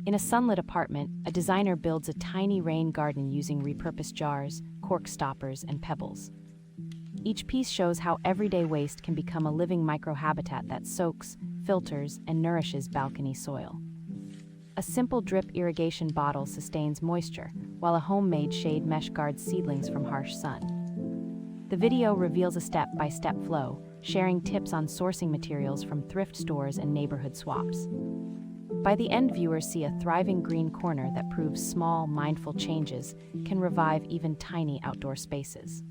In a sunlit apartment, a designer builds a tiny rain garden using repurposed jars, cork stoppers, and pebbles. Each piece shows how everyday waste can become a living microhabitat that soaks, filters, and nourishes balcony soil. A simple drip irrigation bottle sustains moisture, while a homemade shade mesh guards seedlings from harsh sun. The video reveals a step-by-step flow, sharing tips on sourcing materials from thrift stores and neighborhood swaps. By the end, viewers see a thriving green corner that proves small, mindful changes can revive even tiny outdoor spaces.